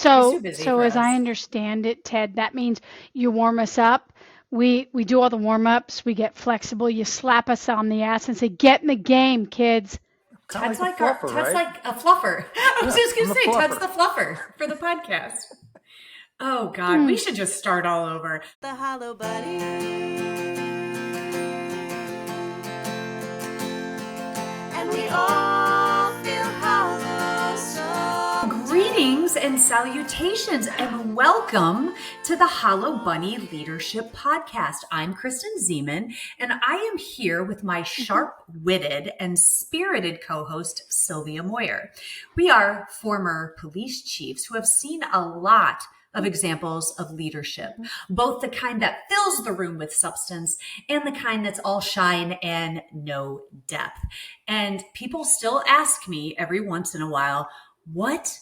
He's So, too busy so for as I us. understand it, Ted, that means you warm us up. We do all the warm ups. We get flexible. You slap us on the ass and say, "Get in the game, kids." Kind of like the fluffer, Ted's right? like a fluffer. I was Yeah, just I'm gonna the say Ted's the fluffer. fluffer for the podcast. Oh God, we Hmm. should just start all over. The Hollow Bunny. And we all feel hollow. So Greetings and salutations, and welcome to the Hollow Bunny Leadership Podcast. I'm Kristen Zeman, and I am here with my sharp-witted and spirited co-host, Sylvia Moyer. We are former police chiefs who have seen a lot of examples of leadership, both the kind that fills the room with substance and the kind that's all shine and no depth. And people still ask me every once in a while, what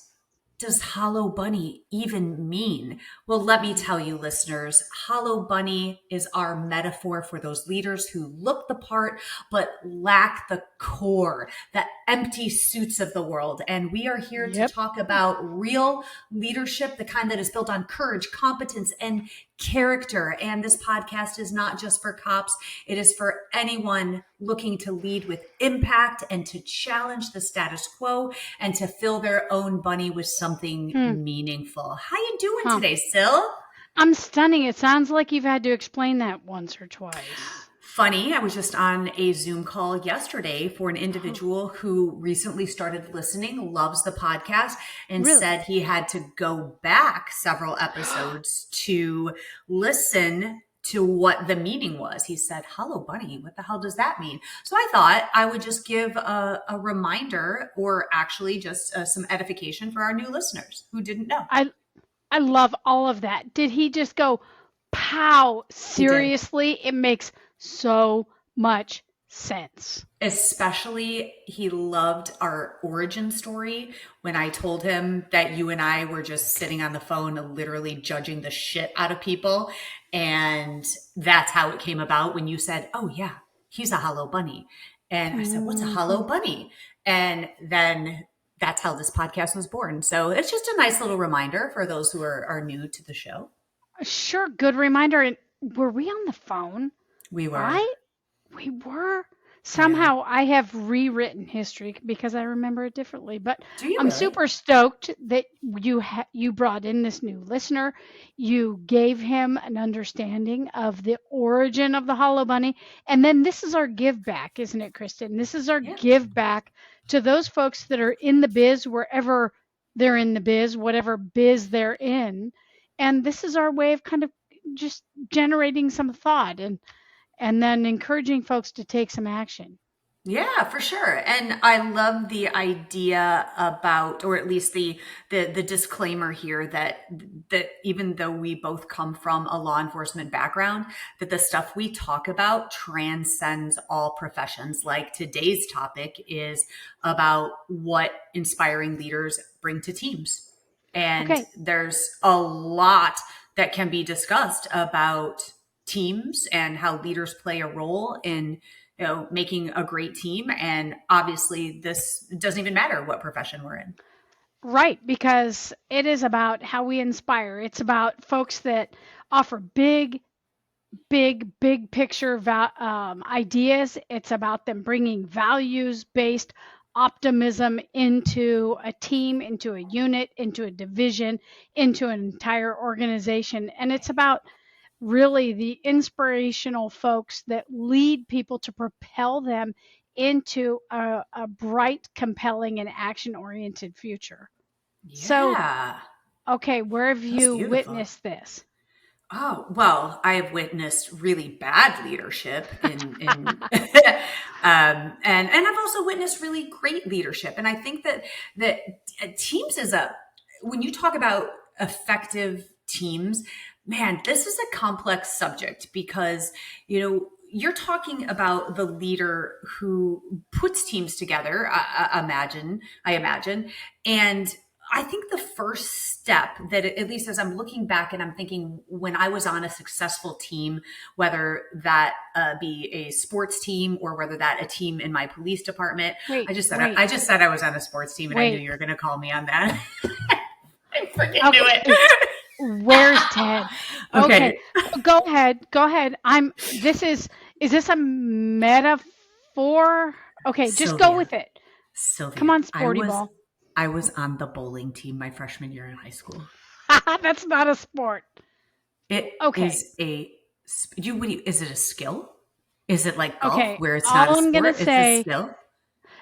does hollow bunny even mean? Well, let me tell you, listeners, hollow bunny is our metaphor for those leaders who look the part but lack the core, the empty suits of the world. And we are here to Yep. talk about real leadership, the kind that is built on courage, competence, and character. And this podcast is not just for cops. It is for anyone looking to lead with impact and to challenge the status quo and to fill their own bunny with something meaningful. How you doing Huh. today, Sil? I'm stunning. It sounds like you've had to explain that once or twice. Funny, I was just on a Zoom call yesterday for an individual who recently started listening, loves the podcast, and Really? said he had to go back several episodes to listen to what the meaning was. He said, "Hello, bunny, what the hell does that mean?" So I thought I would just give a reminder, or actually just some edification for our new listeners who didn't know. I love all of that. Did he just go, pow? He did. Seriously? It makes so much sense. Especially, he loved our origin story when I told him that you and I were just sitting on the phone, literally judging the shit out of people. And that's how it came about when you said, "Oh, yeah, he's a hollow bunny." And I said, "What's a hollow bunny?" And then that's how this podcast was born. So it's just a nice little reminder for those who are new to the show. Sure, good reminder. And were we on the phone? We were. I We were. Yeah. Somehow I have rewritten history because I remember it differently. But Do you I'm really? super stoked that you brought in this new listener. You gave him an understanding of the origin of the Hollow Bunny, and then this is our give back, isn't it, Kristen? This is our Yeah. give back to those folks that are in the biz, wherever they're in the biz, whatever biz they're in, and this is our way of kind of just generating some thought and then encouraging folks to take some action. Yeah, for sure. And I love the idea about, or at least the disclaimer here that even though we both come from a law enforcement background, that the stuff we talk about transcends all professions. Like today's topic is about what inspiring leaders bring to teams. And Okay. there's a lot that can be discussed about teams and how leaders play a role in making a great team. And obviously this doesn't even matter what profession we're in. Right, because it is about how we inspire. It's about folks that offer big picture ideas. It's about them bringing values based optimism into a team, into a unit, into a division, into an entire organization. And it's about really the inspirational folks that lead people to propel them into a bright, compelling, and action oriented future. So, Yeah, okay, where have that's you beautiful. witnessed this? Oh, well, I have witnessed really bad leadership in and I've also witnessed really great leadership. And I think that teams is when you talk about effective teams, man, this is a complex subject because, you're talking about the leader who puts teams together, I imagine. And I think the first step that, at least as I'm looking back and I'm thinking when I was on a successful team, whether that be a sports team or whether that a team in my police department, Wait, I just said wait, I was on a sports team and I knew wait. you were going to call me on that. freaking knew Okay. it. Where's Ted? Okay. Go ahead. Go ahead. Is this a metaphor? Okay, just go Sylvia, with it. Come Sylvia, on, sporty ball. I was on the bowling team my freshman year in high school. That's not a sport. It Okay. is is it a skill? Is it like golf Okay. where it's not a All I'm going to sport, it's a say, skill?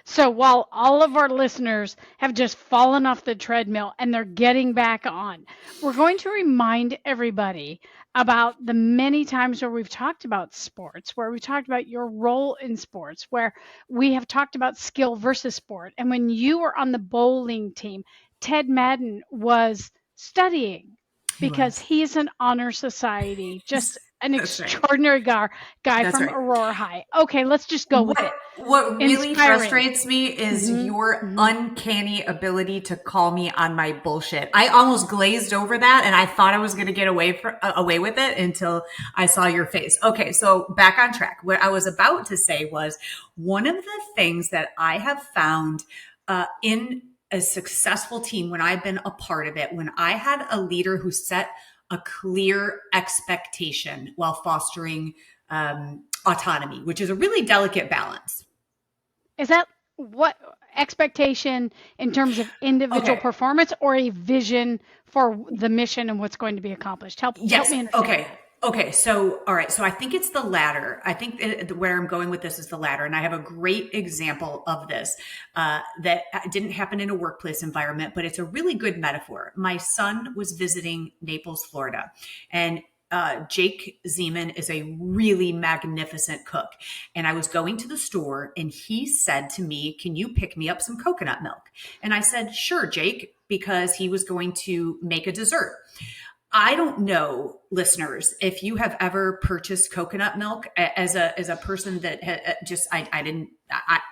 so while all of our listeners have just fallen off the treadmill and they're getting back on, we're going to remind everybody about the many times where we've talked about sports, where we talked about your role in sports, where we have talked about skill versus sport. And when you were on the bowling team, Ted Madden was studying He because was. he's an honor society, just an That's right. extraordinary guy That's from right. Aurora High. Okay, let's just go with it. What really Inspiring. frustrates me is Mhm, your mhm. uncanny ability to call me on my bullshit. I almost glazed over that, and I thought I was going to get away with it until I saw your face. Okay, so back on track. What I was about to say was one of the things that I have found in a successful team when I've been a part of it, when I had a leader who set a clear expectation while fostering autonomy, which is a really delicate balance. Is that what expectation in terms of individual Okay. performance or a vision for the mission and what's going to be accomplished? Help Yes. me understand Okay. that. Okay. So, all right. So I think it's the latter. I think where I'm going with this is the latter. And I have a great example of this that didn't happen in a workplace environment, but it's a really good metaphor. My son was visiting Naples, Florida, and Jake Zeman is a really magnificent cook. And I was going to the store and he said to me, "Can you pick me up some coconut milk?" And I said, "Sure, Jake," because he was going to make a dessert. I don't know, listeners, if you have ever purchased coconut milk as a person that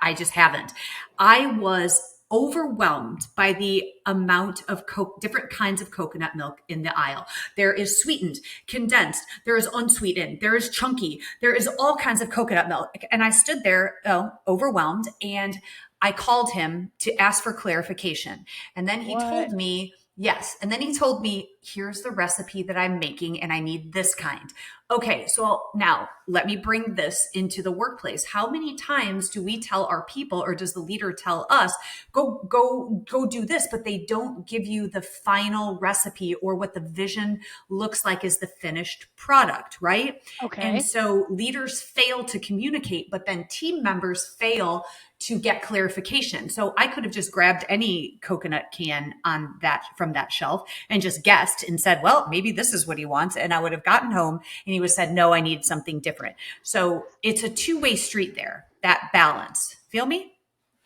I just haven't. I was overwhelmed by the amount of different kinds of coconut milk in the aisle. There is sweetened, condensed, there is unsweetened, there is chunky, there is all kinds of coconut milk. And I stood there overwhelmed, and I called him to ask for clarification. And then he told me, yes. And then he told me, "Here's the recipe that I'm making, and I need this kind." Okay, so now let me bring this into the workplace. How many times do we tell our people, or does the leader tell us, go do this, but they don't give you the final recipe or what the vision looks like as the finished product, right? Okay. And so leaders fail to communicate, but then team members fail to get clarification. So I could have just grabbed any coconut can from that shelf and just guessed and said, "Well, maybe this is what he wants." And I would have gotten home and he would have said, "No, I need something different." So it's a two-way street there, that balance. Feel me?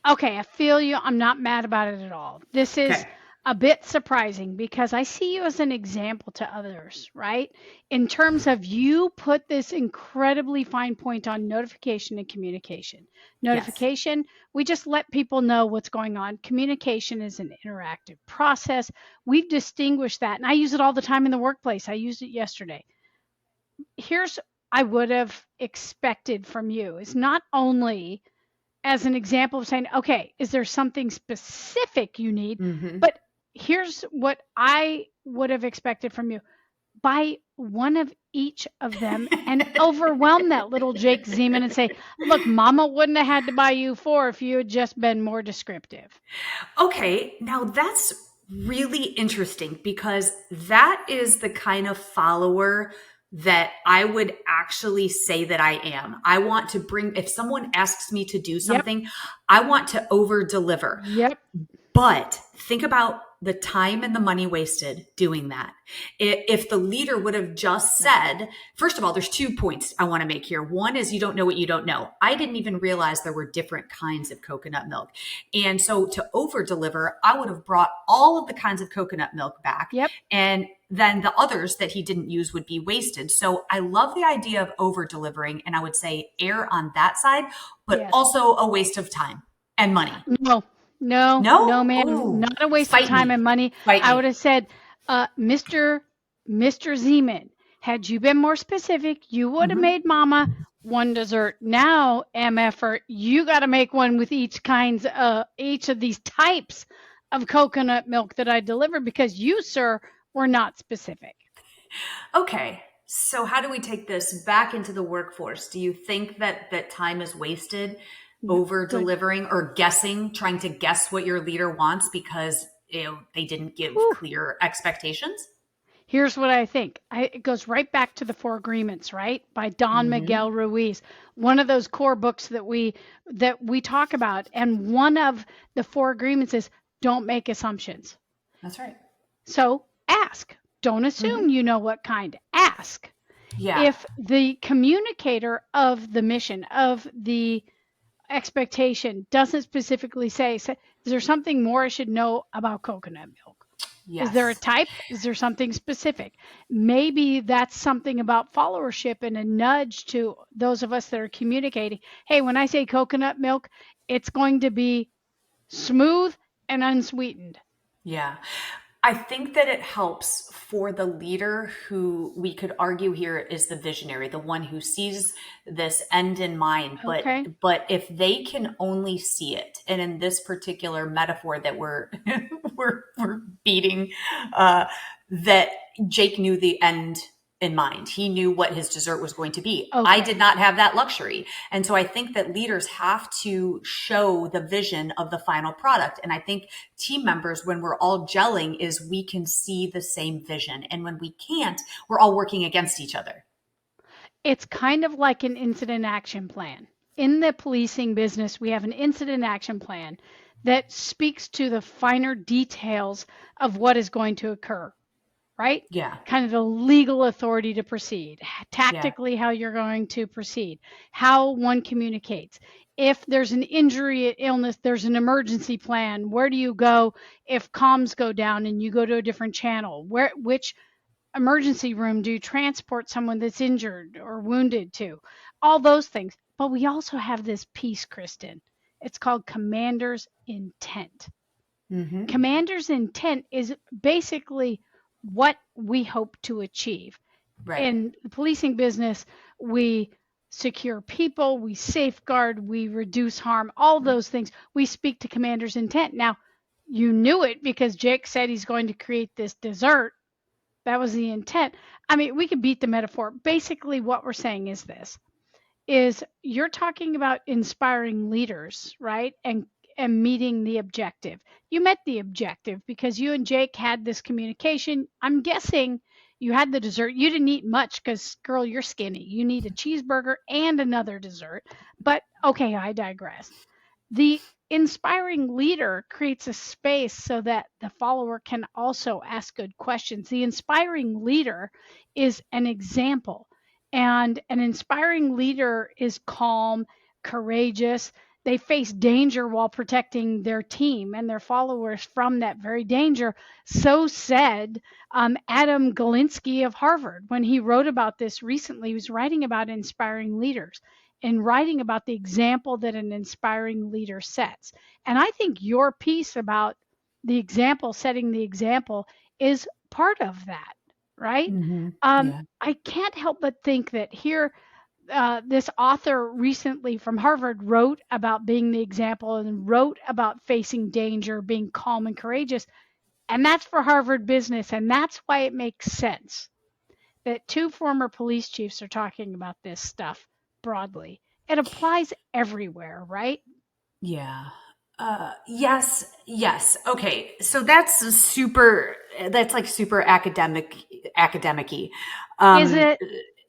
Okay, I feel you. I'm not mad about it at all. This is Okay. a bit surprising because I see you as an example to others, right? In terms of you put this incredibly fine point on notification and communication. Notification, we just let people know what's going on. Communication is an interactive process. We've distinguished that, and I use it all the time in the workplace. I used it yesterday. Here's I would have expected from you is not only as an example of saying, okay, is there something specific you need? Mm-hmm. But here's what I would have expected from you. Buy one of each of them and overwhelm that little Jake Zeman and say, "Look, mama wouldn't have had to buy you 4 if you had just been more descriptive." Okay, now that's really interesting because that is the kind of follower that I would actually say that I am. I want to if someone asks me to do something, I want to over deliver. Yep. But think about the time and the money wasted doing that. If the leader would have just said, first of all, there's 2 points I want to make here. One is you don't know what you don't know. I didn't even realize there were different kinds of coconut milk. And so to over deliver, I would have brought all of the kinds of coconut milk back. Yep. And then the others that he didn't use would be wasted. So I love the idea of over delivering. And I would say err on that side, but also a waste of time and money. No, ma'am. Ooh, Not a waste of time and money. I would have said, Mr. Zeman, had you been more specific, you would have made mama one dessert. Now, MFer, you got to make one with each of these types of coconut milk that I delivered because you, sir, were not specific. Okay. So how do we take this back into the workforce? Do you think that time is wasted over Good. delivering or guessing, trying to guess what your leader wants because they didn't give Whew. clear expectations? Here's what I think. It goes right back to the Four Agreements, right? By Don Miguel Ruiz. One of those core books that we talk about. And one of the Four Agreements is don't make assumptions. That's right. So ask. Don't assume you know what kind. Ask. Yeah. If the communicator of the mission, of the expectation, doesn't specifically say, is there something more I should know about coconut milk? Yes. Is there a type? Is there something specific? Maybe that's something about followership and a nudge to those of us that are communicating. Hey, when I say coconut milk, it's going to be smooth and unsweetened. Yeah. I think that it helps for the leader who we could argue here is the visionary, the one who sees this end in mind. Okay. But if they can only see it, and in this particular metaphor that we're we're beating, that Jake knew the end in mind. He knew what his dessert was going to be. Okay. I did not have that luxury. And so I think that leaders have to show the vision of the final product. And I think team members, when we're all gelling, is we can see the same vision. And when we can't, we're all working against each other. It's kind of like an incident action plan. In the policing business, we have an incident action plan that speaks to the finer details of what is going to occur. Right? Yeah. Kind of the legal authority to proceed, tactically how you're going to proceed, how one communicates. If there's an injury, illness, there's an emergency plan. Where do you go if comms go down and you go to a different channel? Which emergency room do you transport someone that's injured or wounded to? All those things. But we also have this piece, Kristen. It's called commander's intent. Commander's intent is basically what we hope to achieve. Right. In the policing business, we secure people, we safeguard, we reduce harm, all those things. We speak to commander's intent. Now, you knew it because Jake said he's going to create this dessert. That was the intent. I mean, we could beat the metaphor. Basically, what we're saying is this, is you're talking about inspiring leaders, right? And meeting the objective. You met the objective because you and Jake had this communication. I'm guessing you had the dessert. You didn't eat much because, girl, you're skinny. You need a cheeseburger and another dessert. But okay, I digress. The inspiring leader creates a space so that the follower can also ask good questions. The inspiring leader is an example, and an inspiring leader is calm, courageous. They face danger while protecting their team and their followers from that very danger. So said Adam Galinsky of Harvard when he wrote about this recently. He was writing about inspiring leaders and writing about the example that an inspiring leader sets. And I think your piece about the example, setting the example, is part of that, right? I can't help but think that here, this author recently from Harvard wrote about being the example and wrote about facing danger, being calm and courageous. And that's for Harvard Business. And that's why it makes sense that two former police chiefs are talking about this stuff broadly. It applies everywhere, right? Yeah. Yes. Okay. So that's like super academic-y. Is it?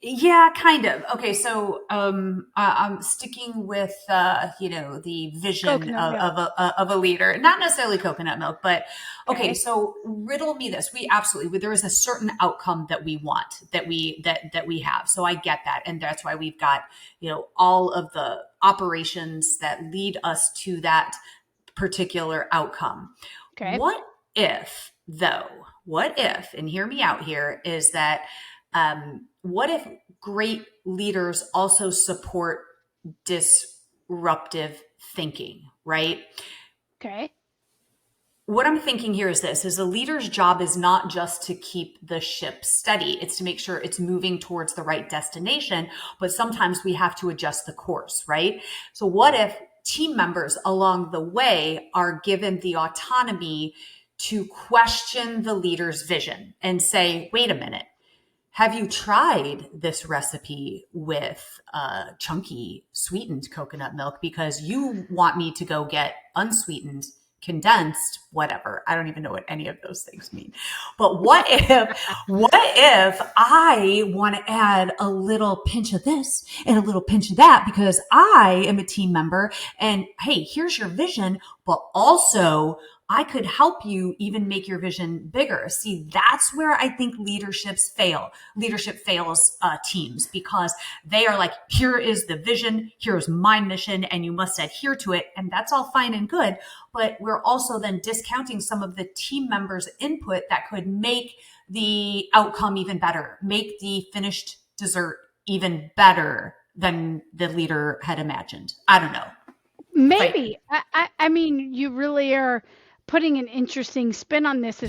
Yeah, kind of. Okay, so I'm sticking with the vision of a leader, not necessarily coconut milk, but okay. So riddle me this: there is a certain outcome that we want, that we have. So I get that, and that's why we've got all of the operations that lead us to that particular outcome. Okay. What if, and hear me out here, is that what if great leaders also support disruptive thinking, right? Okay. What I'm thinking here is this, is a leader's job is not just to keep the ship steady. It's to make sure it's moving towards the right destination, but sometimes we have to adjust the course, right? So what if team members along the way are given the autonomy to question the leader's vision and say, wait a minute, have you tried this recipe with chunky sweetened coconut milk? Because you want me to go get unsweetened, condensed, whatever. I don't even know what any of those things mean. But what if I want to add a little pinch of this and a little pinch of that because I am a team member and hey, here's your vision, but also I could help you even make your vision bigger. See, that's where I think leadership fails teams because they are like, here is the vision, here's my mission, and you must adhere to it. And that's all fine and good. But we're also then discounting some of the team members' input that could make the outcome even better, make the finished dessert even better than the leader had imagined. I don't know. Maybe. I mean, you really are putting an interesting spin on this.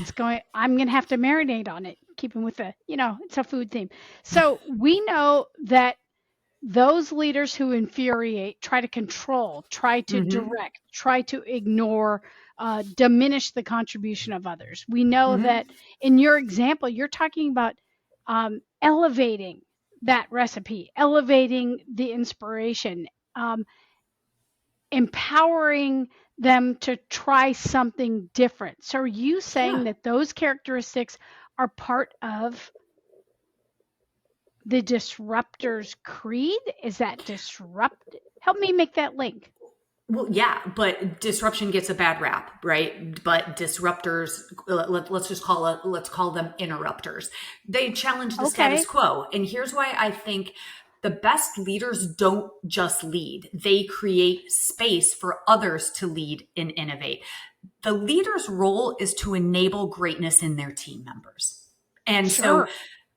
I'm going to have to marinate on it, keeping with it's a food theme. So we know that those leaders who infuriate, try to control, try to direct, try to ignore, diminish the contribution of others. We know that in your example, you're talking about elevating that recipe, elevating the inspiration, empowering them to try something different. So are you saying that those characteristics are part of the disruptor's creed? Is that help me make that link. Well, yeah, but disruption gets a bad rap, right? But disruptors, let's call them interrupters. They challenge the status quo. And here's why I think the best leaders don't just lead. They create space for others to lead and innovate. The leader's role is to enable greatness in their team members. And so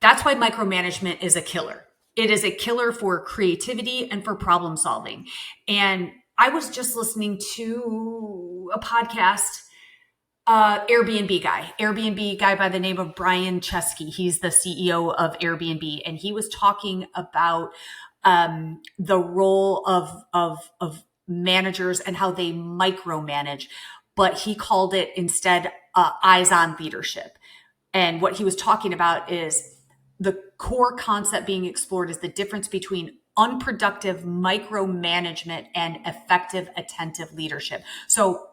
that's why micromanagement is a killer. It is a killer for creativity and for problem solving. And I was just listening to a podcast, Airbnb guy by the name of Brian Chesky. He's the CEO of Airbnb. And he was talking about the role of managers and how they micromanage. But he called it instead eyes on leadership. And what he was talking about is the core concept being explored is the difference between unproductive micromanagement and effective attentive leadership. So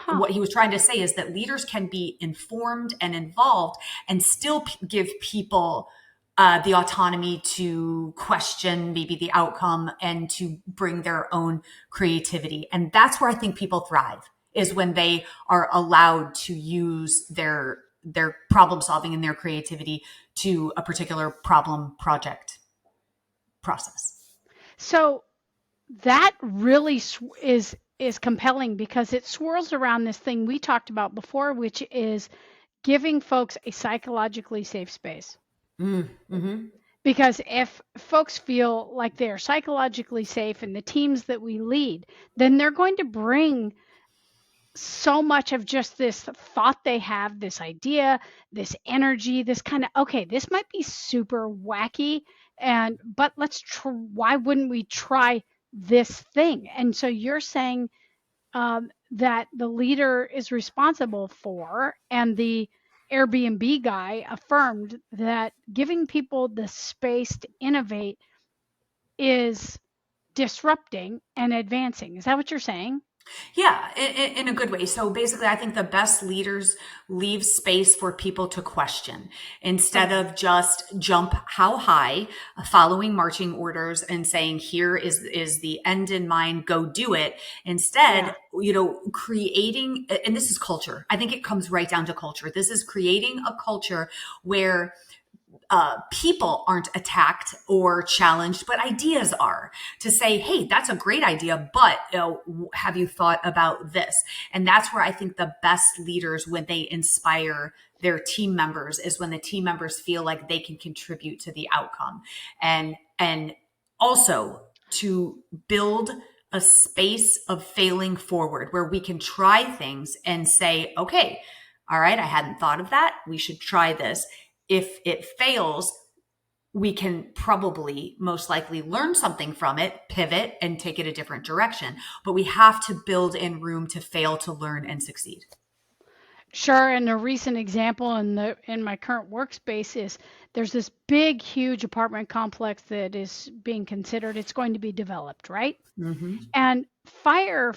what he was trying to say is that leaders can be informed and involved and still give people the autonomy to question maybe the outcome and to bring their own creativity. And that's where I think people thrive, is when they are allowed to use their problem solving and their creativity to a particular problem project process. So that really is compelling because it swirls around this thing we talked about before, which is giving folks a psychologically safe space. Because if folks feel like they're psychologically safe in the teams that we lead, then they're going to bring so much of just this thought they have, this idea, this energy, this kind of, okay, this might be super wacky, but why wouldn't we try this thing? And so you're saying that the leader is responsible for, and the Airbnb guy affirmed that giving people the space to innovate is disrupting and advancing. Is that what you're saying? Yeah, in a good way. So basically, I think the best leaders leave space for people to question instead of just jump how high, following marching orders and saying, here is the end in mind, go do it. Instead, creating, and this is culture. I think it comes right down to culture. This is creating a culture where people aren't attacked or challenged, but ideas are, to say, hey, that's a great idea, but have you thought about this? And that's where I think the best leaders, when they inspire their team members, is when the team members feel like they can contribute to the outcome. And also to build a space of failing forward where we can try things and say, okay, all right, I hadn't thought of that. We should try this. If it fails, we can probably most likely learn something from it, pivot, and take it a different direction. But we have to build in room to fail, to learn, and succeed. Sure, and a recent example in my current workspace is there's this big, huge apartment complex that is being considered. It's going to be developed, right? Mm-hmm. And fire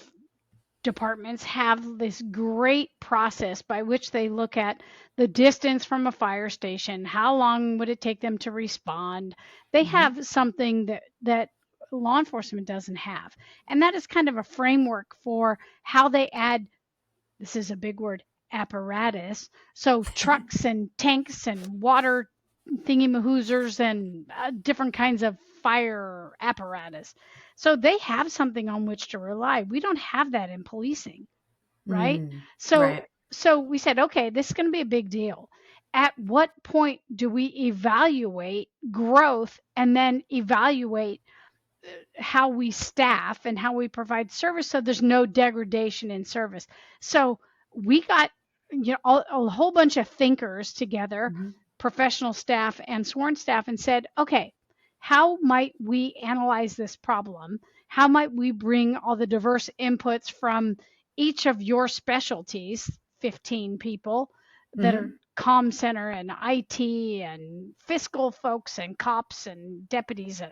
departments have this great process by which they look at the distance from a fire station, how long would it take them to respond. They Mm-hmm. have something that law enforcement doesn't have. And that is kind of a framework for how they add, this is a big word, apparatus. So trucks and tanks and water thingy-mahoozers and different kinds of fire apparatus. So they have something on which to rely. We don't have that in policing, right? So Right. so we said, okay, this is going to be a big deal. At what point do we evaluate growth and then evaluate how we staff and how we provide service so there's no degradation in service? So we got a whole bunch of thinkers together, Mm-hmm. professional staff and sworn staff, and said, okay, how might we analyze this problem? How might we bring all the diverse inputs from each of your specialties, 15 people that Mm-hmm. are comm center and IT and fiscal folks and cops and deputies and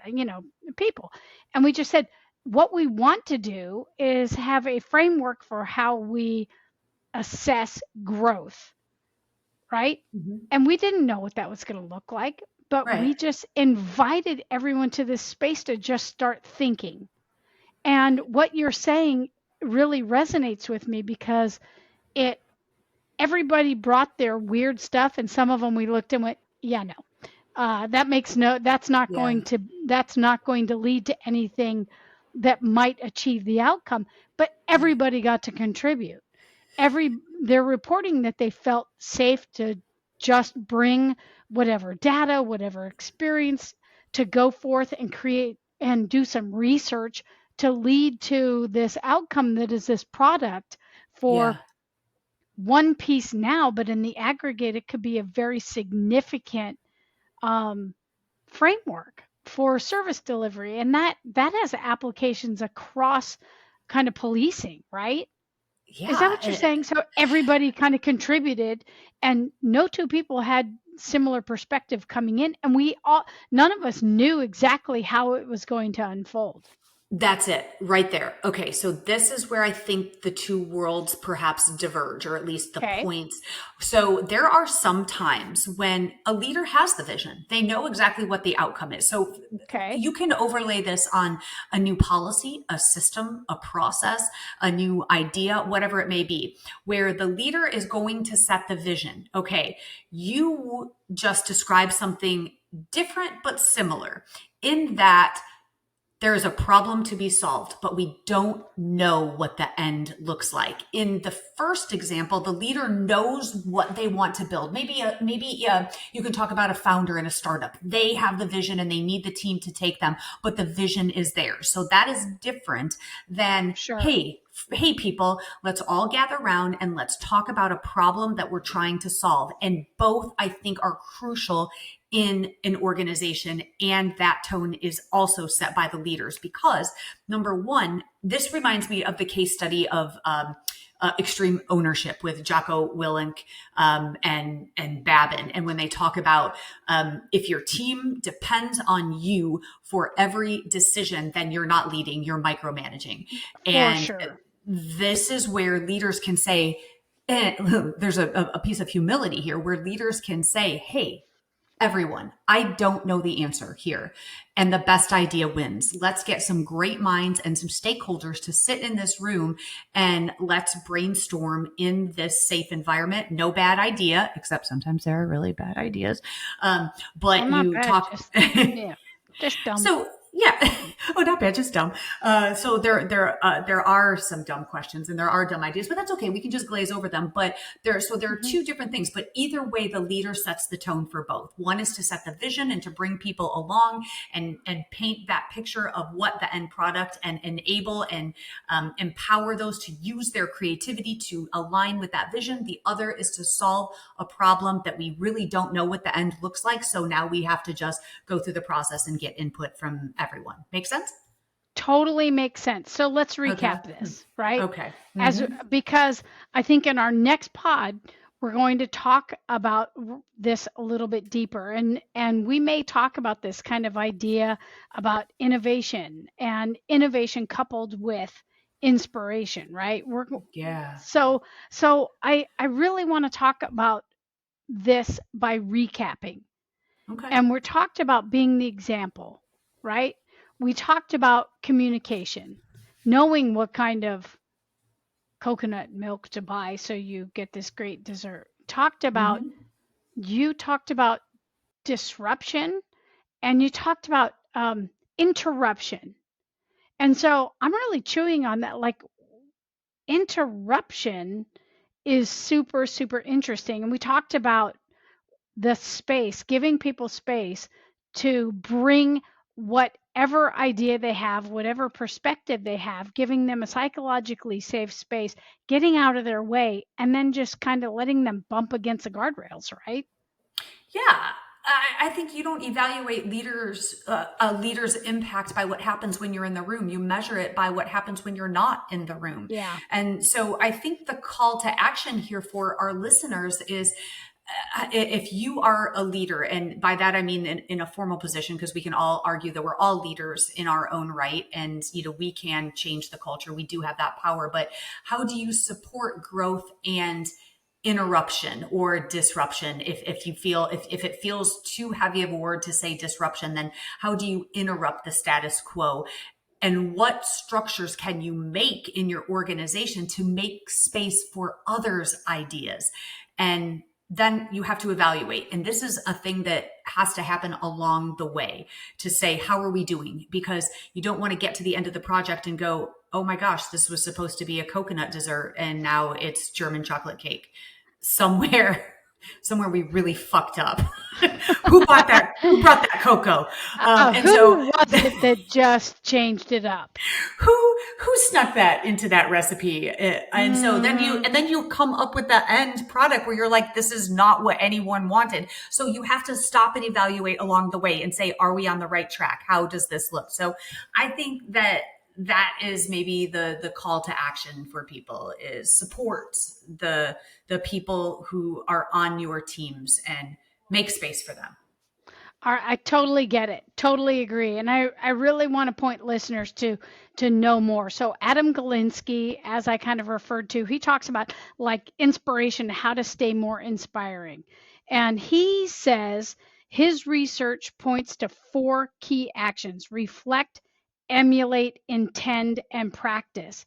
people. And we just said what we want to do is have a framework for how we assess growth, right? Mm-hmm. And we didn't know what that was going to look like, but Right. we just invited everyone to this space to just start thinking. And what you're saying really resonates with me because it everybody brought their weird stuff, and some of them we looked and went, yeah, no. That's not Yeah. going to lead to anything that might achieve the outcome, but everybody got to contribute. They're reporting that they felt safe to just bring whatever data, whatever experience, to go forth and create and do some research to lead to this outcome that is this product for Yeah. one piece now, but in the aggregate, it could be a very significant framework for service delivery. And that has applications across kind of policing, right? Is that Yeah. what you're saying? So everybody kind of contributed, and no two people had similar perspective coming in, and none of us knew exactly how it was going to unfold. That's it right there. Okay. So this is where I think the two worlds perhaps diverge, or at least the Okay. points. So there are some times when a leader has the vision. They know exactly what the outcome is. So Okay. you can overlay this on a new policy, a system, a process, a new idea, whatever it may be, where the leader is going to set the vision. Okay. You just described something different, but similar in that there is a problem to be solved, but we don't know what the end looks like. In the first example, the leader knows what they want to build. Maybe you can talk about a founder in a startup. They have the vision and they need the team to take them, but the vision is there. So that is different than, Sure. hey people, let's all gather around and let's talk about a problem that we're trying to solve. And both, I think, are crucial in an organization. And that tone is also set by the leaders because, number one, this reminds me of the case study of extreme ownership with Jocko Willink and Babin. And when they talk about if your team depends on you for every decision, then you're not leading, you're micromanaging. For sure. This is where leaders can say, there's a piece of humility here where leaders can say, hey, everyone, I don't know the answer here. And the best idea wins. Let's get some great minds and some stakeholders to sit in this room and let's brainstorm in this safe environment. No bad idea, except sometimes there are really bad ideas. But Well, not you bad, talk. just dumb. So Yeah. Oh, not bad, just dumb. So there are some dumb questions and there are dumb ideas, but that's okay. We can just glaze over them. But there are Mhm. two different things. But either way, the leader sets the tone for both. One is to set the vision and to bring people along and paint that picture of what the end product and enable and empower those to use their creativity to align with that vision. The other is to solve a problem that we really don't know what the end looks like. So now we have to just go through the process and get input from everyone. Make sense? Totally makes sense. So let's Okay. recap this, right? Okay. As because I think in our next pod we're going to talk about this a little bit deeper, and we may talk about this kind of idea about innovation and innovation coupled with inspiration, right? We're Yeah. so I really want to talk about this by recapping. Okay. And we're talked about being the example, right? We talked about communication, knowing what kind of coconut milk to buy so you get this great dessert. You talked about disruption, and you talked about interruption. And so I'm really chewing on that. Like, interruption is super, super interesting. And we talked about the space, giving people space to bring whatever idea they have, whatever perspective they have, giving them a psychologically safe space, getting out of their way, and then just kind of letting them bump against the guardrails, right? Yeah. I think you don't evaluate a leader's impact by what happens when you're in the room. You measure it by what happens when you're not in the room. Yeah. And so I think the call to action here for our listeners is if you are a leader, and by that I mean in a formal position, because we can all argue that we're all leaders in our own right, and we can change the culture. We do have that power, but how do you support growth and interruption or disruption? If you feel if it feels too heavy of a word to say disruption, then how do you interrupt the status quo? And what structures can you make in your organization to make space for others' ideas? And then you have to evaluate. And this is a thing that has to happen along the way to say, how are we doing? Because you don't want to get to the end of the project and go, oh my gosh, this was supposed to be a coconut dessert and now it's German chocolate cake. Somewhere we really fucked up. Who bought that? Who brought that cocoa? And Who so was it that just changed it up? who snuck that into that recipe? And so then you come up with the end product where you're like, this is not what anyone wanted. So you have to stop and evaluate along the way and say, are we on the right track? How does this look? So I think that is maybe the call to action for people is support the people who are on your teams and make space for them. I totally get it. Totally agree. And I really want to point listeners to know more. So Adam Galinsky, as I kind of referred to, he talks about like inspiration, how to stay more inspiring. And he says his research points to 4 key actions: reflect, emulate, intend, and practice.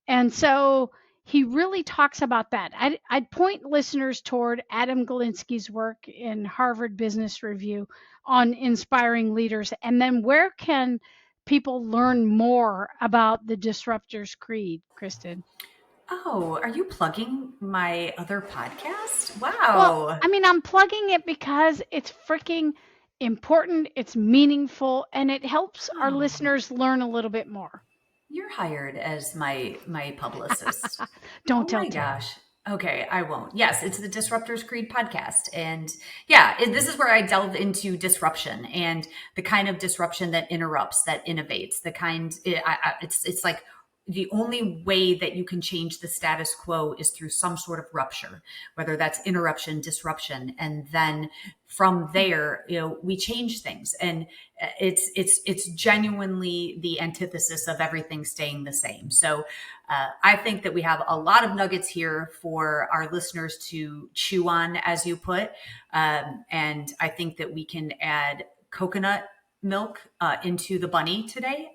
And so he really talks about that. I'd point listeners toward Adam Galinsky's work in Harvard Business Review on inspiring leaders. And then where can people learn more about the Disruptors Creed, Kristen? Oh, are you plugging my other podcast? Well, Wow. I mean, I'm plugging it because it's freaking important, it's meaningful, and it helps our Oh, listeners learn a little bit more. you're hired as my publicist. Don't Oh tell my Tim. gosh. Okay, I won't. Yes, it's the Disruptors Creed podcast. And yeah, this is where I delve into disruption and the kind of disruption that interrupts, that innovates, the kind, it's like the only way that you can change the status quo is through some sort of rupture, whether that's interruption, disruption. And then from there, we change things. And it's genuinely the antithesis of everything staying the same. So I think that we have a lot of nuggets here for our listeners to chew on, as you put. And I think that we can add coconut milk into the bunny today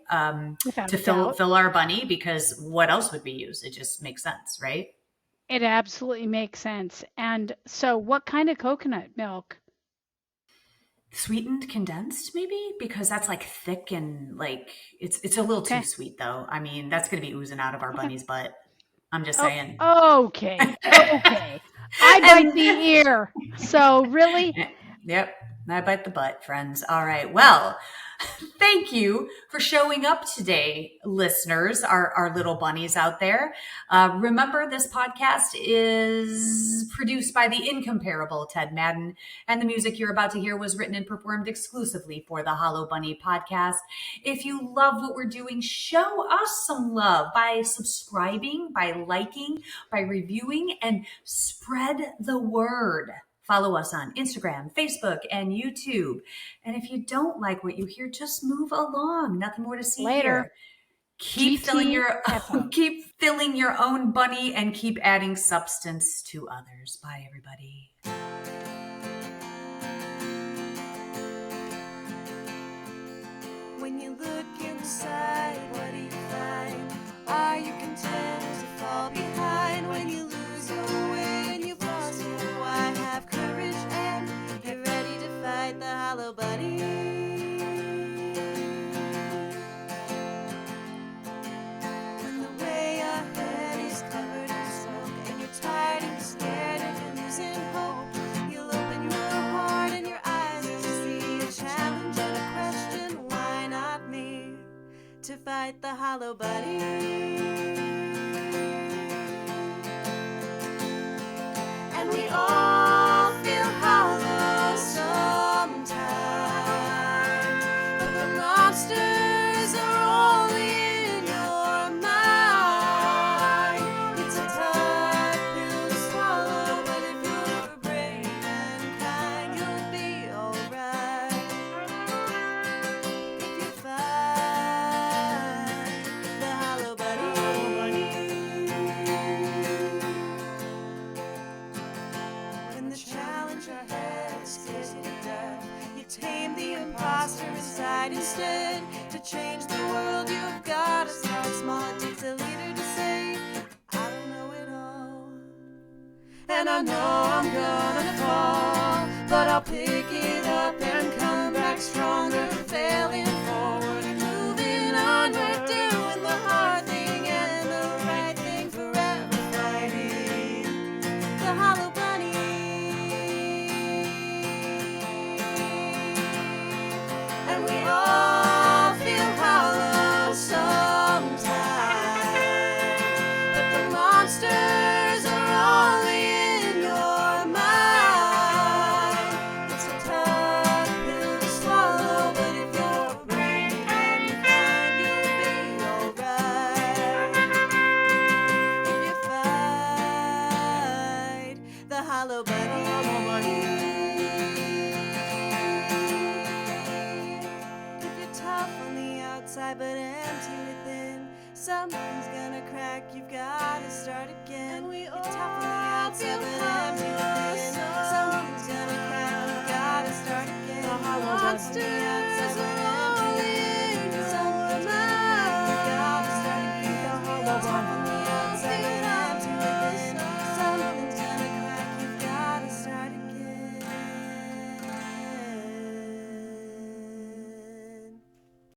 Without to a doubt. fill our bunny, because what else would we use? It just makes sense, right? It absolutely makes sense. And so, what kind of coconut milk? sweetened condensed, maybe, because that's like thick and like it's a little too Okay. sweet though. I mean, that's gonna be oozing out of our Okay. bunny's butt. I'm just Oh, saying. okay. Okay. I bite And the ear. So really, yep, I bite the butt, friends. All right. Well, thank you for showing up today, listeners, our little bunnies out there. Remember, this podcast is produced by the incomparable Ted Madden, and the music you're about to hear was written and performed exclusively for the Hollow Bunny podcast. If you love what we're doing, show us some love by subscribing, by liking, by reviewing, and spread the word. Follow us on Instagram, Facebook, and YouTube. And if you don't like what you hear, just move along. Nothing more to see later. here. Keep filling GTFO. keep filling your own bunny and keep adding substance to others. Bye, everybody. When you look inside, what do you find? Are you content to fall behind? When you lose your way and you fall so why have courage and get ready to fight the hollow bunny? When the way ahead is covered in smoke and you're tired and you're scared and you're losing hope, you'll open your heart and your eyes to see a challenge and a question. Why not me? To fight the hollow bunny. And we all feel hollow sometimes, but the monsters are only in your mind. It's a tough pill to swallow, but if you're brave and kind, you'll be alright. If you fight the hollow bunny. When the challenge ahead scares you to death, you tame the imposter inside instead. To change the world, you've got to start small. It takes a leader to say, I don't know it all. And I know I'm gonna fall, but I'll pick it up and come back stronger. Failing forward and moving onward, doing the hard thing and the right thing, forever fighting the hollow bunny. And we all feel hollow sometimes, but the monsters are only in your mind. It's a tough pill to swallow, but if you're brave and kind, you'll be alright. If you fight the hollow bunny. If you're tough on the outside but empty within, something's gonna crack, you've gotta start again. You're tough on the outside but empty within, something's gonna crack, you've gotta start again. The monster